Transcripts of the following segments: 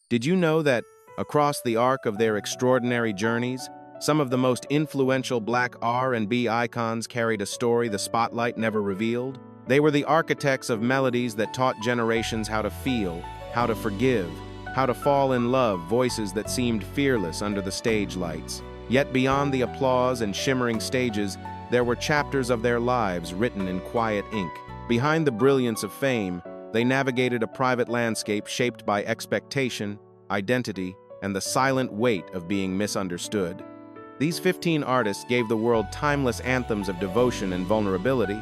Did you know that, across the arc of their extraordinary journeys, some of the most influential Black R&B icons carried a story the spotlight never revealed? They were the architects of melodies that taught generations how to feel, how to forgive, how to fall in love, voices that seemed fearless under the stage lights. Yet beyond the applause and shimmering stages, there were chapters of their lives written in quiet ink. Behind the brilliance of fame, they navigated a private landscape shaped by expectation, identity, and the silent weight of being misunderstood. These 15 artists gave the world timeless anthems of devotion and vulnerability,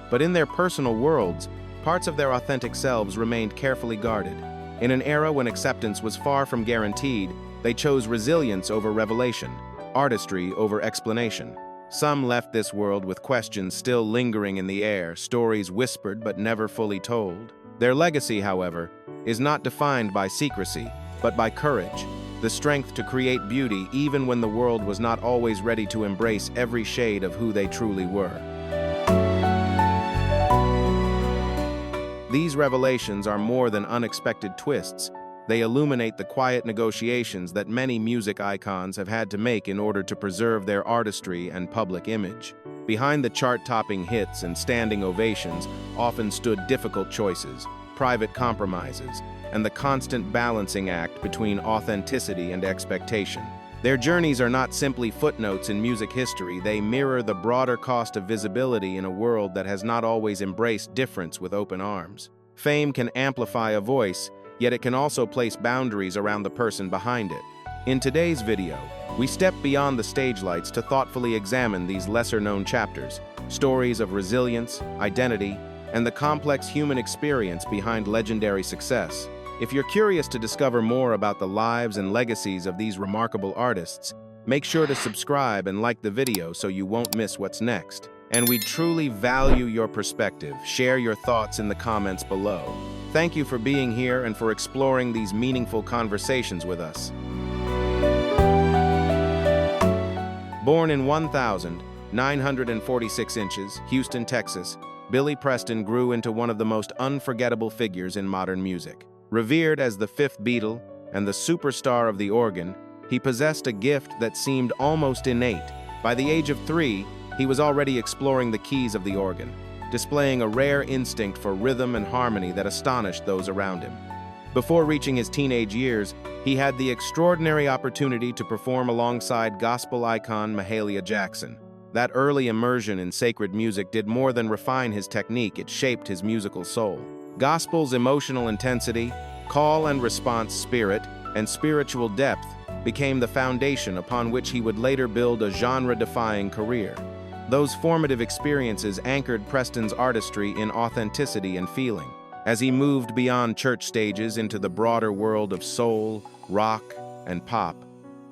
but in their personal worlds, parts of their authentic selves remained carefully guarded. In an era when acceptance was far from guaranteed, they chose resilience over revelation, artistry over explanation. Some left this world with questions still lingering in the air, stories whispered but never fully told. Their legacy, however, is not defined by secrecy, but by courage, the strength to create beauty even when the world was not always ready to embrace every shade of who they truly were. These revelations are more than unexpected twists. They illuminate the quiet negotiations that many music icons have had to make in order to preserve their artistry and public image. Behind the chart-topping hits and standing ovations often stood difficult choices, private compromises, and the constant balancing act between authenticity and expectation. Their journeys are not simply footnotes in music history, they mirror the broader cost of visibility in a world that has not always embraced difference with open arms. Fame can amplify a voice, yet it can also place boundaries around the person behind it. In today's video, we step beyond the stage lights to thoughtfully examine these lesser-known chapters, stories of resilience, identity, and the complex human experience behind legendary success. If you're curious to discover more about the lives and legacies of these remarkable artists, make sure to subscribe and like the video so you won't miss what's next. And we truly value your perspective. Share your thoughts in the comments below. Thank you for being here and for exploring these meaningful conversations with us. Born in 1,946 inches, Houston, Texas, Billy Preston grew into one of the most unforgettable figures in modern music. Revered as the fifth Beatle and the superstar of the organ, he possessed a gift that seemed almost innate. By the age of 3, he was already exploring the keys of the organ, displaying a rare instinct for rhythm and harmony that astonished those around him. Before reaching his teenage years, he had the extraordinary opportunity to perform alongside gospel icon Mahalia Jackson. That early immersion in sacred music did more than refine his technique, it shaped his musical soul. Gospel's emotional intensity, call and response spirit, and spiritual depth became the foundation upon which he would later build a genre-defying career. Those formative experiences anchored Preston's artistry in authenticity and feeling. As he moved beyond church stages into the broader world of soul, rock, and pop,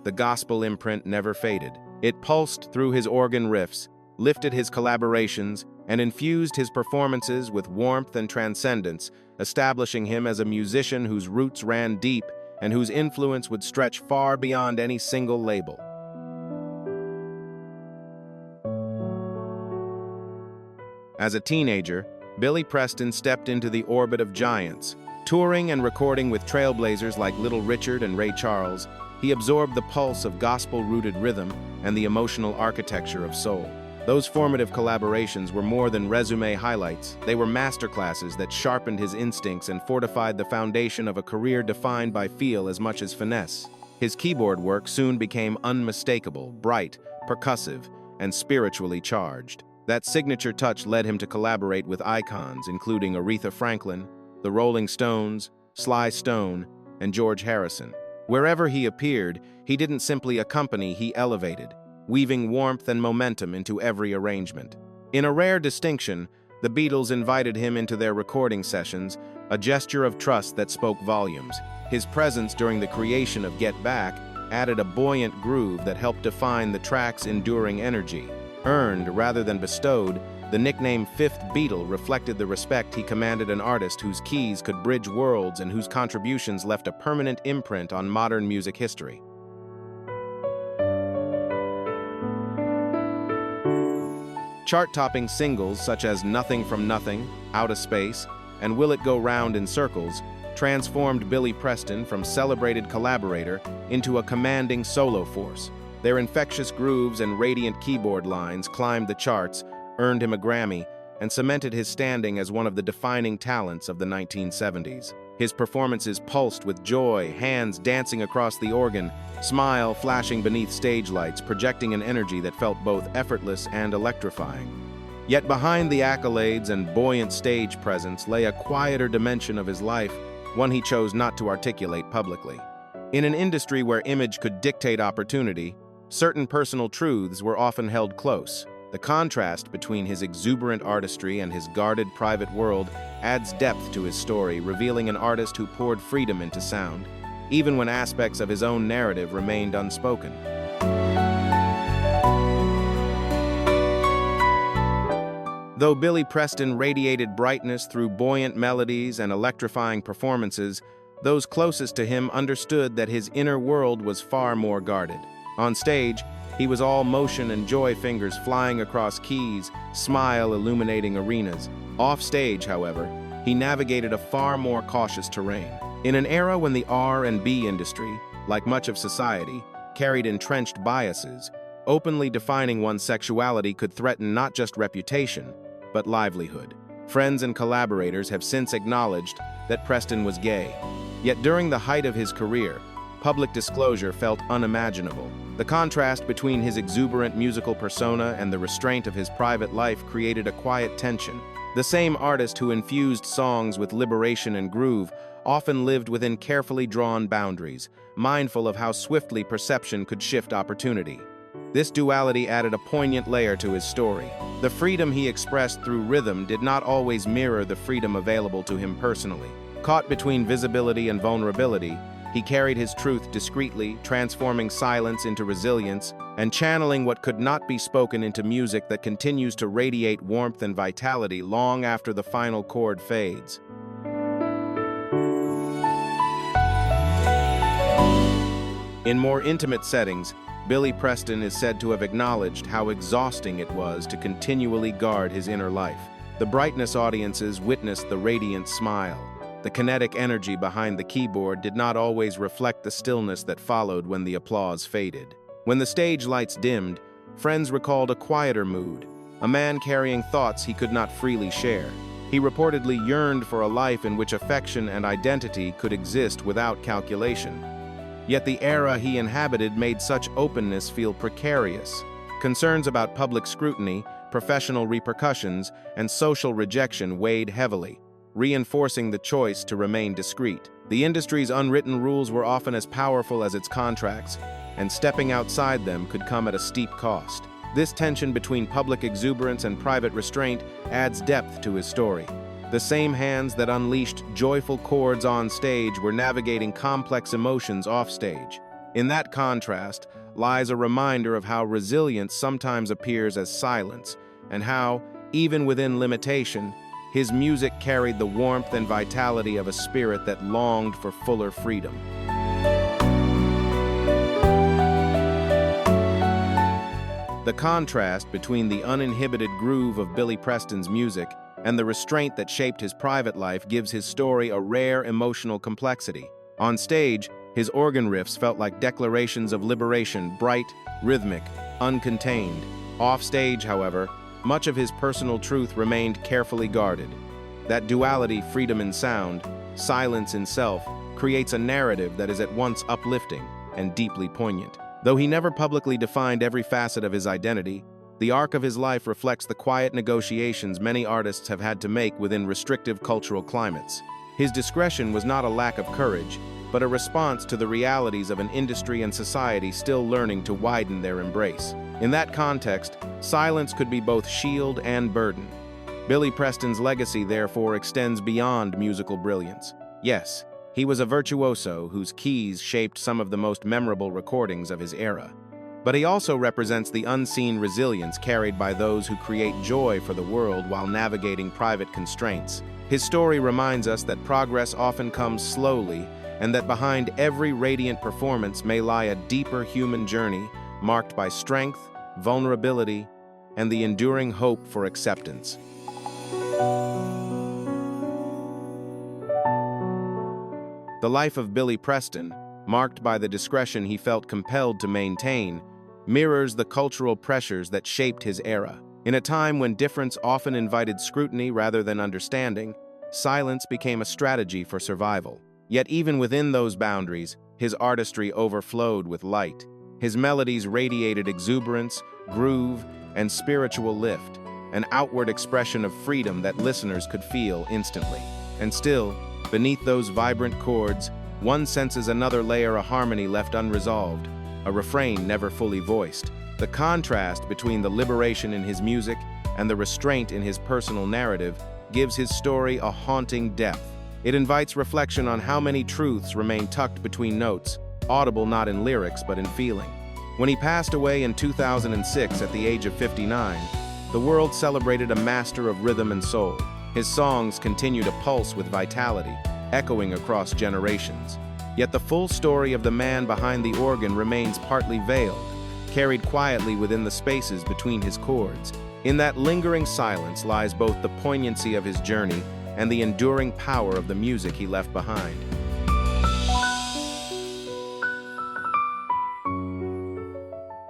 the gospel imprint never faded. It pulsed through his organ riffs, lifted his collaborations, and infused his performances with warmth and transcendence, establishing him as a musician whose roots ran deep and whose influence would stretch far beyond any single label. As a teenager, Billy Preston stepped into the orbit of giants. Touring and recording with trailblazers like Little Richard and Ray Charles, he absorbed the pulse of gospel-rooted rhythm and the emotional architecture of soul. Those formative collaborations were more than resume highlights. They were masterclasses that sharpened his instincts and fortified the foundation of a career defined by feel as much as finesse. His keyboard work soon became unmistakable, bright, percussive, and spiritually charged. That signature touch led him to collaborate with icons including Aretha Franklin, the Rolling Stones, Sly Stone, and George Harrison. Wherever he appeared, he didn't simply accompany, he elevated, weaving warmth and momentum into every arrangement. In a rare distinction, the Beatles invited him into their recording sessions, a gesture of trust that spoke volumes. His presence during the creation of Get Back added a buoyant groove that helped define the track's enduring energy. Earned rather than bestowed, the nickname Fifth Beatle reflected the respect he commanded an artist whose keys could bridge worlds and whose contributions left a permanent imprint on modern music history. Chart-topping singles such as Nothing from Nothing, Out of Space, and Will It Go Round in Circles transformed Billy Preston from celebrated collaborator into a commanding solo force. Their infectious grooves and radiant keyboard lines climbed the charts, earned him a Grammy, and cemented his standing as one of the defining talents of the 1970s. His performances pulsed with joy, hands dancing across the organ, smile flashing beneath stage lights, projecting an energy that felt both effortless and electrifying. Yet behind the accolades and buoyant stage presence lay a quieter dimension of his life, one he chose not to articulate publicly. In an industry where image could dictate opportunity, certain personal truths were often held close. The contrast between his exuberant artistry and his guarded private world adds depth to his story, revealing an artist who poured freedom into sound, even when aspects of his own narrative remained unspoken. Though Billy Preston radiated brightness through buoyant melodies and electrifying performances, those closest to him understood that his inner world was far more guarded. On stage, he was all motion and joy, fingers flying across keys, smile illuminating arenas. Off stage, however, he navigated a far more cautious terrain. In an era when the R&B industry, like much of society, carried entrenched biases, openly defining one's sexuality could threaten not just reputation, but livelihood. Friends and collaborators have since acknowledged that Preston was gay. Yet during the height of his career, public disclosure felt unimaginable. The contrast between his exuberant musical persona and the restraint of his private life created a quiet tension. The same artist who infused songs with liberation and groove often lived within carefully drawn boundaries, mindful of how swiftly perception could shift opportunity. This duality added a poignant layer to his story. The freedom he expressed through rhythm did not always mirror the freedom available to him personally. Caught between visibility and vulnerability, he carried his truth discreetly, transforming silence into resilience and channeling what could not be spoken into music that continues to radiate warmth and vitality long after the final chord fades. In more intimate settings, Billy Preston is said to have acknowledged how exhausting it was to continually guard his inner life. The brightness audiences witnessed the radiant smile. The kinetic energy behind the keyboard did not always reflect the stillness that followed when the applause faded. When the stage lights dimmed, friends recalled a quieter mood, a man carrying thoughts he could not freely share. He reportedly yearned for a life in which affection and identity could exist without calculation. Yet the era he inhabited made such openness feel precarious. Concerns about public scrutiny, professional repercussions, and social rejection weighed heavily, reinforcing the choice to remain discreet. The industry's unwritten rules were often as powerful as its contracts, and stepping outside them could come at a steep cost. This tension between public exuberance and private restraint adds depth to his story. The same hands that unleashed joyful chords on stage were navigating complex emotions off stage. In that contrast lies a reminder of how resilience sometimes appears as silence, and how, even within limitation, his music carried the warmth and vitality of a spirit that longed for fuller freedom. The contrast between the uninhibited groove of Billy Preston's music and the restraint that shaped his private life gives his story a rare emotional complexity. On stage, his organ riffs felt like declarations of liberation, bright, rhythmic, uncontained. Off stage, however, much of his personal truth remained carefully guarded. That duality, freedom in sound, silence in self, creates a narrative that is at once uplifting and deeply poignant. Though he never publicly defined every facet of his identity, the arc of his life reflects the quiet negotiations many artists have had to make within restrictive cultural climates. His discretion was not a lack of courage, but a response to the realities of an industry and society still learning to widen their embrace. In that context, silence could be both shield and burden. Billy Preston's legacy, therefore, extends beyond musical brilliance. Yes, he was a virtuoso whose keys shaped some of the most memorable recordings of his era. But he also represents the unseen resilience carried by those who create joy for the world while navigating private constraints. His story reminds us that progress often comes slowly, and that behind every radiant performance may lie a deeper human journey marked by strength, vulnerability, and the enduring hope for acceptance. The life of Billy Preston, marked by the discretion he felt compelled to maintain, mirrors the cultural pressures that shaped his era. In a time when difference often invited scrutiny rather than understanding, silence became a strategy for survival. Yet even within those boundaries, his artistry overflowed with light. His melodies radiated exuberance, groove, and spiritual lift, an outward expression of freedom that listeners could feel instantly. And still, beneath those vibrant chords, one senses another layer of harmony left unresolved, a refrain never fully voiced. The contrast between the liberation in his music and the restraint in his personal narrative gives his story a haunting depth. It invites reflection on how many truths remain tucked between notes, audible not in lyrics but in feeling. When he passed away in 2006 at the age of 59, the world celebrated a master of rhythm and soul. His songs continue to pulse with vitality, echoing across generations. Yet the full story of the man behind the organ remains partly veiled, carried quietly within the spaces between his chords. In that lingering silence lies both the poignancy of his journey and the enduring power of the music he left behind.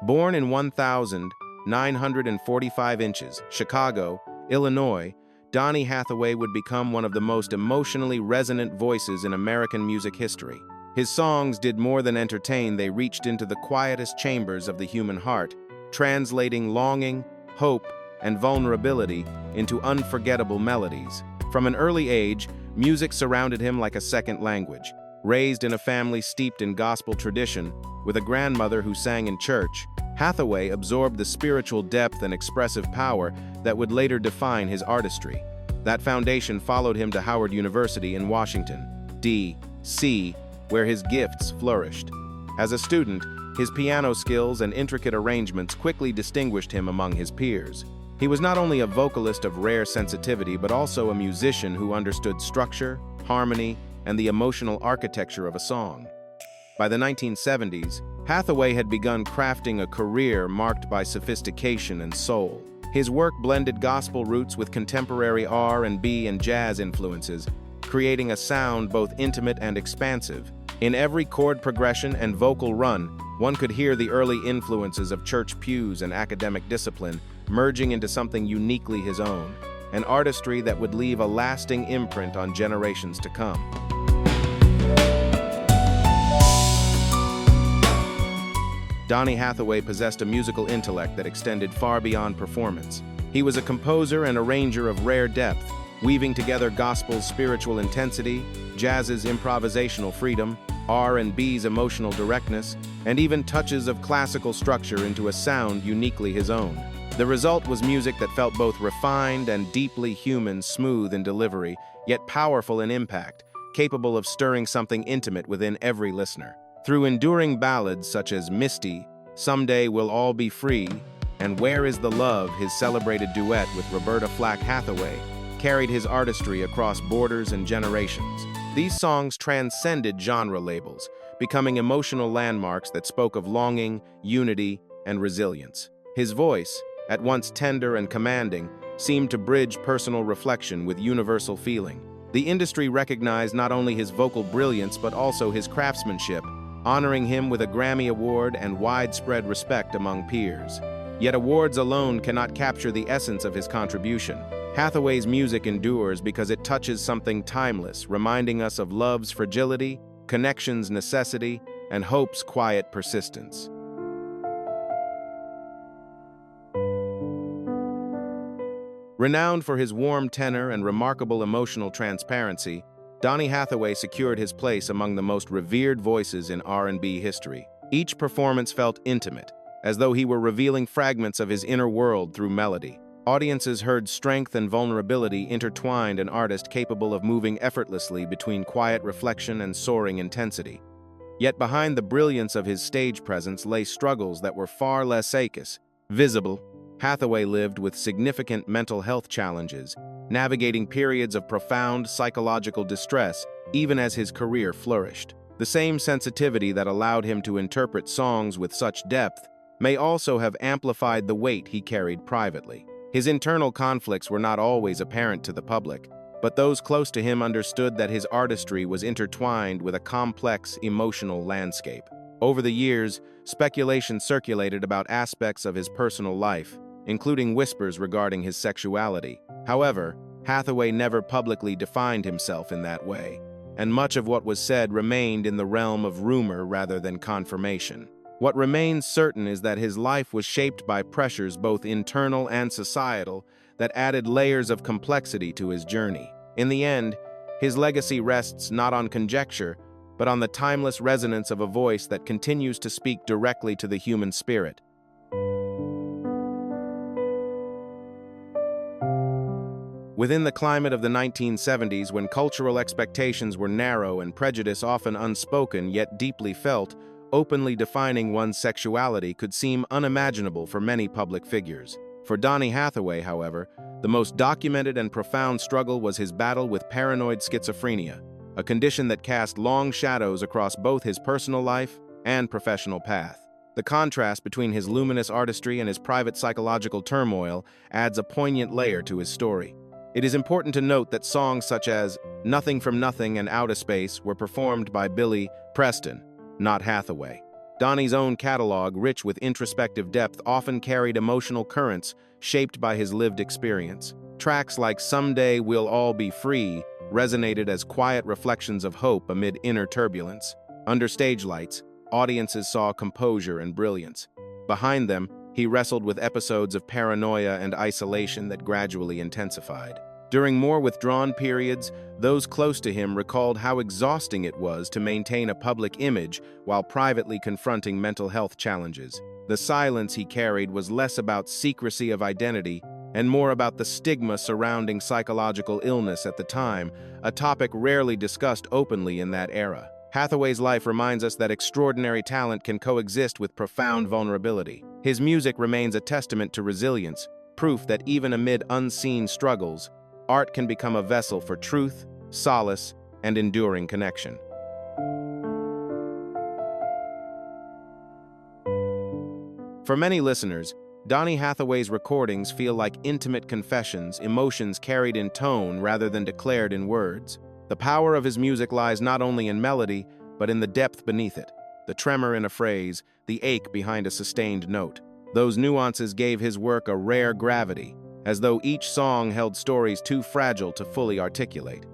Born in 1,945 inches, Chicago, Illinois, Donny Hathaway would become one of the most emotionally resonant voices in American music history. His songs did more than entertain, they reached into the quietest chambers of the human heart, translating longing, hope, and vulnerability into unforgettable melodies. From an early age, music surrounded him like a second language. Raised in a family steeped in gospel tradition, with a grandmother who sang in church, Hathaway absorbed the spiritual depth and expressive power that would later define his artistry. That foundation followed him to Howard University in Washington, D.C., where his gifts flourished. As a student, his piano skills and intricate arrangements quickly distinguished him among his peers. He was not only a vocalist of rare sensitivity, but also a musician who understood structure, harmony, and the emotional architecture of a song. By the 1970s, Hathaway had begun crafting a career marked by sophistication and soul. His work blended gospel roots with contemporary R&B and jazz influences, creating a sound both intimate and expansive. In every chord progression and vocal run, one could hear the early influences of church pews and academic discipline merging into something uniquely his own, an artistry that would leave a lasting imprint on generations to come. Donny Hathaway possessed a musical intellect that extended far beyond performance. He was a composer and arranger of rare depth, weaving together gospel's spiritual intensity, jazz's improvisational freedom, R&B's emotional directness, and even touches of classical structure into a sound uniquely his own. The result was music that felt both refined and deeply human, smooth in delivery, yet powerful in impact, capable of stirring something intimate within every listener. Through enduring ballads such as Misty, Someday We'll All Be Free, and Where Is the Love, his celebrated duet with Roberta Flack Hathaway carried his artistry across borders and generations. These songs transcended genre labels, becoming emotional landmarks that spoke of longing, unity, and resilience. His voice, at once tender and commanding, seemed to bridge personal reflection with universal feeling. The industry recognized not only his vocal brilliance but also his craftsmanship, honoring him with a Grammy Award and widespread respect among peers. Yet awards alone cannot capture the essence of his contribution. Hathaway's music endures because it touches something timeless, reminding us of love's fragility, connection's necessity, and hope's quiet persistence. Renowned for his warm tenor and remarkable emotional transparency, Donny Hathaway secured his place among the most revered voices in R&B history. Each performance felt intimate, as though he were revealing fragments of his inner world through melody. Audiences heard strength and vulnerability intertwined, an artist capable of moving effortlessly between quiet reflection and soaring intensity. Yet behind the brilliance of his stage presence lay struggles that were far less visible. Hathaway lived with significant mental health challenges, navigating periods of profound psychological distress even as his career flourished. The same sensitivity that allowed him to interpret songs with such depth may also have amplified the weight he carried privately. His internal conflicts were not always apparent to the public, but those close to him understood that his artistry was intertwined with a complex emotional landscape. Over the years, speculation circulated about aspects of his personal life, including whispers regarding his sexuality. However, Hathaway never publicly defined himself in that way, and much of what was said remained in the realm of rumor rather than confirmation. What remains certain is that his life was shaped by pressures both internal and societal that added layers of complexity to his journey. In the end, his legacy rests not on conjecture, but on the timeless resonance of a voice that continues to speak directly to the human spirit. Within the climate of the 1970s, when cultural expectations were narrow and prejudice often unspoken yet deeply felt, openly defining one's sexuality could seem unimaginable for many public figures. For Donny Hathaway, however, the most documented and profound struggle was his battle with paranoid schizophrenia, a condition that cast long shadows across both his personal life and professional path. The contrast between his luminous artistry and his private psychological turmoil adds a poignant layer to his story. It is important to note that songs such as Nothing from Nothing and Outer Space were performed by Billy Preston, not Hathaway. Donny's own catalog, rich with introspective depth, often carried emotional currents shaped by his lived experience. Tracks like Someday We'll All Be Free resonated as quiet reflections of hope amid inner turbulence. Under stage lights, audiences saw composure and brilliance. Behind them, he wrestled with episodes of paranoia and isolation that gradually intensified. During more withdrawn periods, those close to him recalled how exhausting it was to maintain a public image while privately confronting mental health challenges. The silence he carried was less about secrecy of identity and more about the stigma surrounding psychological illness at the time, a topic rarely discussed openly in that era. Hathaway's life reminds us that extraordinary talent can coexist with profound vulnerability. His music remains a testament to resilience, proof that even amid unseen struggles, art can become a vessel for truth, solace, and enduring connection. For many listeners, Donny Hathaway's recordings feel like intimate confessions, emotions carried in tone rather than declared in words. The power of his music lies not only in melody, but in the depth beneath it, the tremor in a phrase, the ache behind a sustained note. Those nuances gave his work a rare gravity, as though each song held stories too fragile to fully articulate.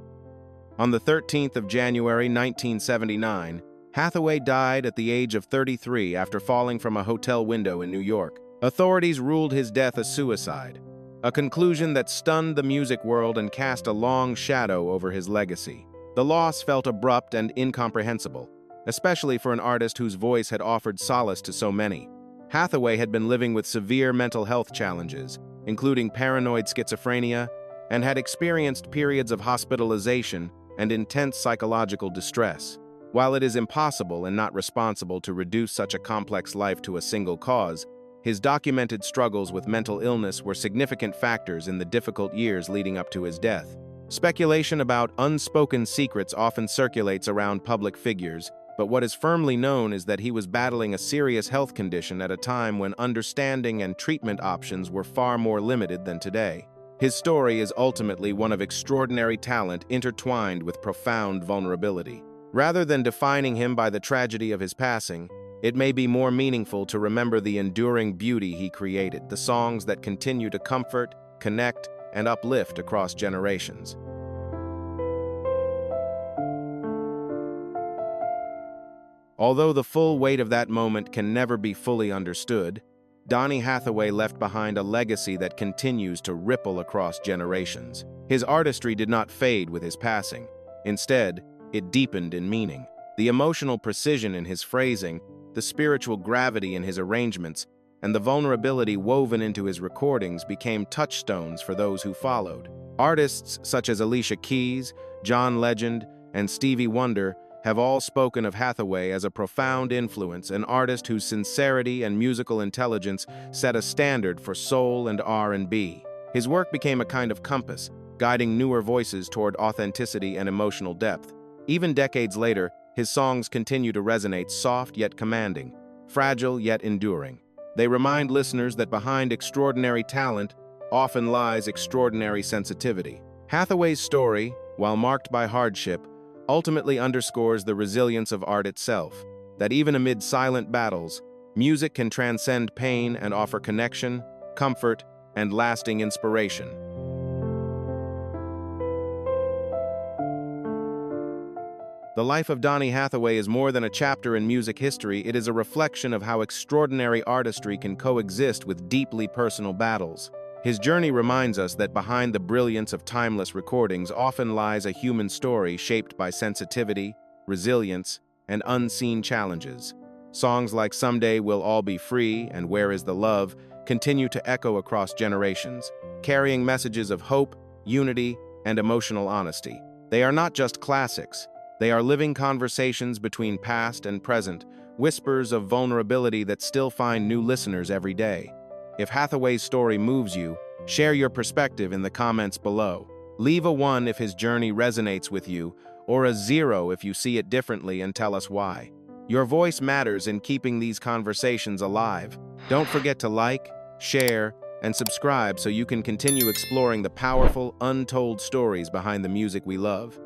On the 13th of January 1979, Hathaway died at the age of 33 after falling from a hotel window in New York. Authorities ruled his death a suicide, a conclusion that stunned the music world and cast a long shadow over his legacy. The loss felt abrupt and incomprehensible, especially for an artist whose voice had offered solace to so many. Hathaway had been living with severe mental health challenges, including paranoid schizophrenia, and had experienced periods of hospitalization and intense psychological distress. While it is impossible and not responsible to reduce such a complex life to a single cause, his documented struggles with mental illness were significant factors in the difficult years leading up to his death. Speculation about unspoken secrets often circulates around public figures, but what is firmly known is that he was battling a serious health condition at a time when understanding and treatment options were far more limited than today. His story is ultimately one of extraordinary talent intertwined with profound vulnerability. Rather than defining him by the tragedy of his passing, it may be more meaningful to remember the enduring beauty he created, the songs that continue to comfort, connect, and uplift across generations. Although the full weight of that moment can never be fully understood, Donny Hathaway left behind a legacy that continues to ripple across generations. His artistry did not fade with his passing. Instead, it deepened in meaning. The emotional precision in his phrasing, the spiritual gravity in his arrangements, and the vulnerability woven into his recordings became touchstones for those who followed. Artists such as Alicia Keys, John Legend, and Stevie Wonder have all spoken of Hathaway as a profound influence, an artist whose sincerity and musical intelligence set a standard for soul and R&B. His work became a kind of compass, guiding newer voices toward authenticity and emotional depth. Even decades later, his songs continue to resonate, soft yet commanding, fragile yet enduring. They remind listeners that behind extraordinary talent often lies extraordinary sensitivity. Hathaway's story, while marked by hardship, ultimately underscores the resilience of art itself, that even amid silent battles, music can transcend pain and offer connection, comfort, and lasting inspiration. The life of Donny Hathaway is more than a chapter in music history. It is a reflection of how extraordinary artistry can coexist with deeply personal battles. His journey reminds us that behind the brilliance of timeless recordings often lies a human story shaped by sensitivity, resilience, and unseen challenges. Songs like "Someday We'll All Be Free" and "Where Is the Love" continue to echo across generations, carrying messages of hope, unity, and emotional honesty. They are not just classics. They are living conversations between past and present, whispers of vulnerability that still find new listeners every day. If Hathaway's story moves you, share your perspective in the comments below. Leave a 1 if his journey resonates with you, or a 0 if you see it differently, and tell us why. Your voice matters in keeping these conversations alive. Don't forget to like, share, and subscribe so you can continue exploring the powerful, untold stories behind the music we love.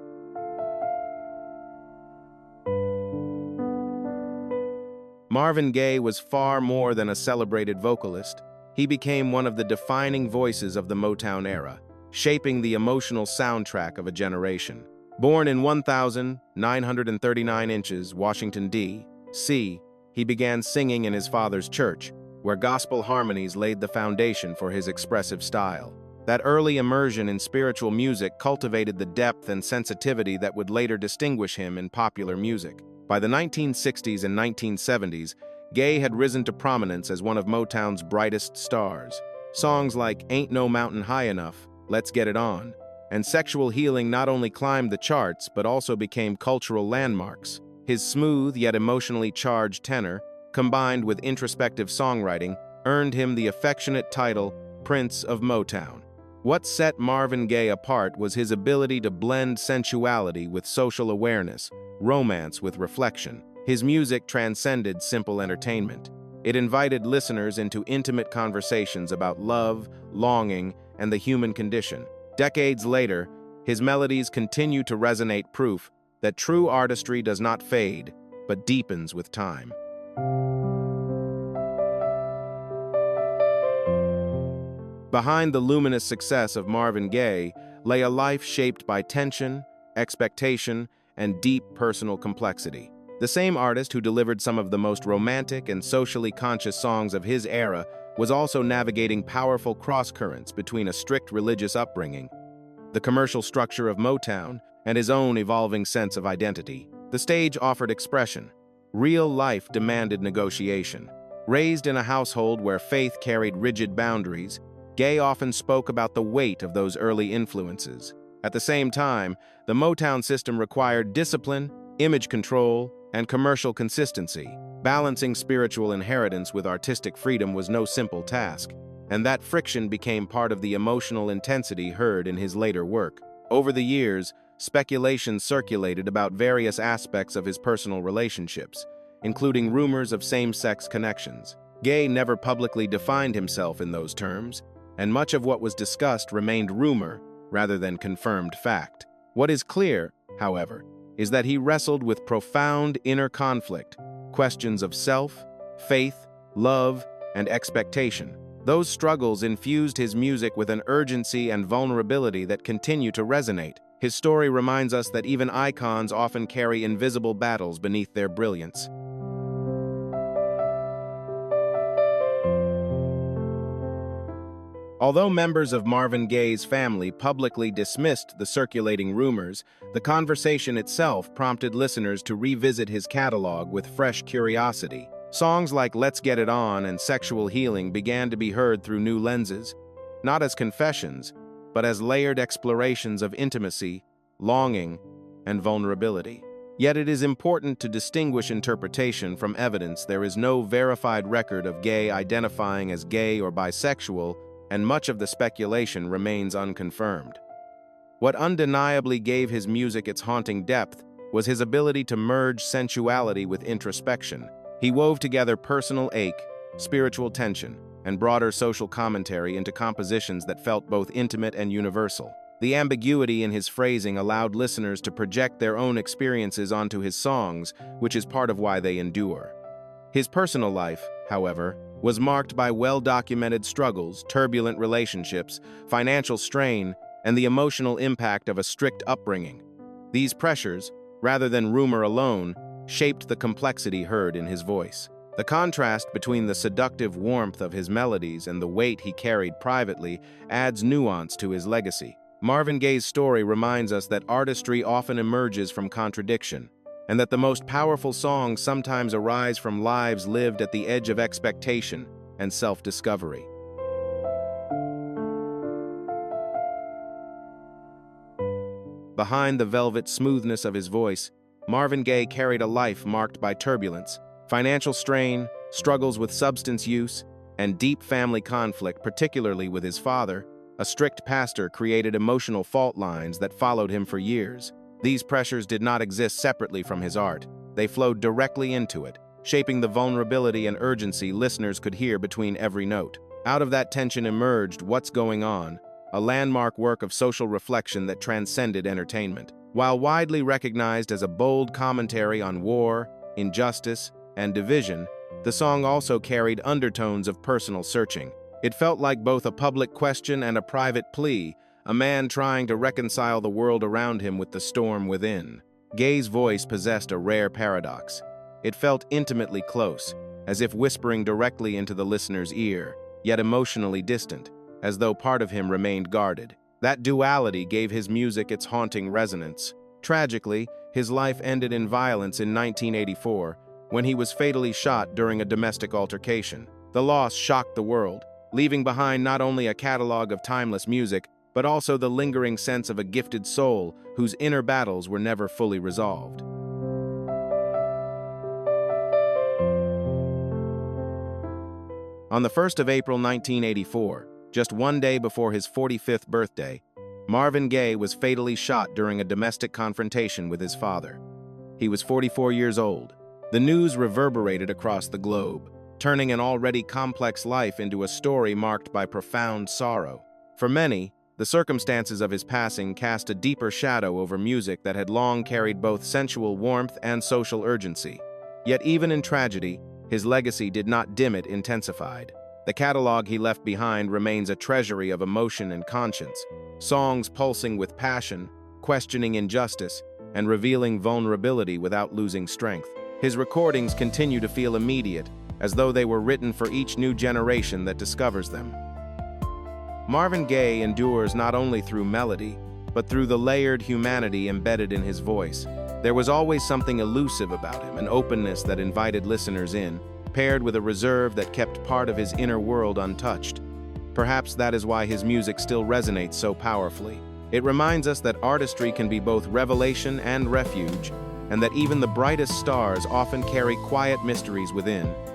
Marvin Gaye was far more than a celebrated vocalist. He became one of the defining voices of the Motown era, shaping the emotional soundtrack of a generation. Born in 1939 inches, Washington, D.C., he began singing in his father's church, where gospel harmonies laid the foundation for his expressive style. That early immersion in spiritual music cultivated the depth and sensitivity that would later distinguish him in popular music. By the 1960s and 1970s, Gaye had risen to prominence as one of Motown's brightest stars. Songs like "Ain't No Mountain High Enough," "Let's Get It On," and "Sexual Healing" not only climbed the charts but also became cultural landmarks. His smooth yet emotionally charged tenor, combined with introspective songwriting, earned him the affectionate title Prince of Motown. What set Marvin Gaye apart was his ability to blend sensuality with social awareness, romance with reflection. His music transcended simple entertainment. It invited listeners into intimate conversations about love, longing, and the human condition. Decades later, his melodies continue to resonate, proof that true artistry does not fade, but deepens with time. Behind the luminous success of Marvin Gaye lay a life shaped by tension, expectation, and deep personal complexity. The same artist who delivered some of the most romantic and socially conscious songs of his era was also navigating powerful crosscurrents between a strict religious upbringing, the commercial structure of Motown, and his own evolving sense of identity. The stage offered expression. Real life demanded negotiation. Raised in a household where faith carried rigid boundaries, Gaye often spoke about the weight of those early influences. At the same time, the Motown system required discipline, image control, and commercial consistency. Balancing spiritual inheritance with artistic freedom was no simple task, and that friction became part of the emotional intensity heard in his later work. Over the years, speculation circulated about various aspects of his personal relationships, including rumors of same-sex connections. Gaye never publicly defined himself in those terms, and much of what was discussed remained rumor rather than confirmed fact. What is clear, however, is that he wrestled with profound inner conflict, questions of self, faith, love, and expectation. Those struggles infused his music with an urgency and vulnerability that continue to resonate. His story reminds us that even icons often carry invisible battles beneath their brilliance. Although members of Marvin Gaye's family publicly dismissed the circulating rumors, the conversation itself prompted listeners to revisit his catalog with fresh curiosity. Songs like "Let's Get It On" and "Sexual Healing" began to be heard through new lenses, not as confessions, but as layered explorations of intimacy, longing, and vulnerability. Yet it is important to distinguish interpretation from evidence. There is no verified record of Gaye identifying as gay or bisexual, and much of the speculation remains unconfirmed. What undeniably gave his music its haunting depth was his ability to merge sensuality with introspection. He wove together personal ache, spiritual tension, and broader social commentary into compositions that felt both intimate and universal. The ambiguity in his phrasing allowed listeners to project their own experiences onto his songs, which is part of why they endure. His personal life, however, was marked by well-documented struggles, turbulent relationships, financial strain, and the emotional impact of a strict upbringing. These pressures, rather than rumor alone, shaped the complexity heard in his voice. The contrast between the seductive warmth of his melodies and the weight he carried privately adds nuance to his legacy. Marvin Gaye's story reminds us that artistry often emerges from contradiction, and that the most powerful songs sometimes arise from lives lived at the edge of expectation and self-discovery. Behind the velvet smoothness of his voice, Marvin Gaye carried a life marked by turbulence, financial strain, struggles with substance use, and deep family conflict, particularly with his father. A strict pastor created emotional fault lines that followed him for years. These pressures did not exist separately from his art. They flowed directly into it, shaping the vulnerability and urgency listeners could hear between every note. Out of that tension emerged What's Going On, a landmark work of social reflection that transcended entertainment. While widely recognized as a bold commentary on war, injustice, and division, the song also carried undertones of personal searching. It felt like both a public question and a private plea, a man trying to reconcile the world around him with the storm within. Gaye's voice possessed a rare paradox. It felt intimately close, as if whispering directly into the listener's ear, yet emotionally distant, as though part of him remained guarded. That duality gave his music its haunting resonance. Tragically, his life ended in violence in 1984, when he was fatally shot during a domestic altercation. The loss shocked the world, leaving behind not only a catalog of timeless music, but also the lingering sense of a gifted soul whose inner battles were never fully resolved. On the 1st of April 1984, just one day before his 45th birthday, Marvin Gaye was fatally shot during a domestic confrontation with his father. He was 44 years old. The news reverberated across the globe, turning an already complex life into a story marked by profound sorrow. For many, the circumstances of his passing cast a deeper shadow over music that had long carried both sensual warmth and social urgency. Yet even in tragedy, his legacy did not dim, it intensified. The catalog he left behind remains a treasury of emotion and conscience, songs pulsing with passion, questioning injustice, and revealing vulnerability without losing strength. His recordings continue to feel immediate, as though they were written for each new generation that discovers them. Marvin Gaye endures not only through melody, but through the layered humanity embedded in his voice. There was always something elusive about him, an openness that invited listeners in, paired with a reserve that kept part of his inner world untouched. Perhaps that is why his music still resonates so powerfully. It reminds us that artistry can be both revelation and refuge, and that even the brightest stars often carry quiet mysteries within.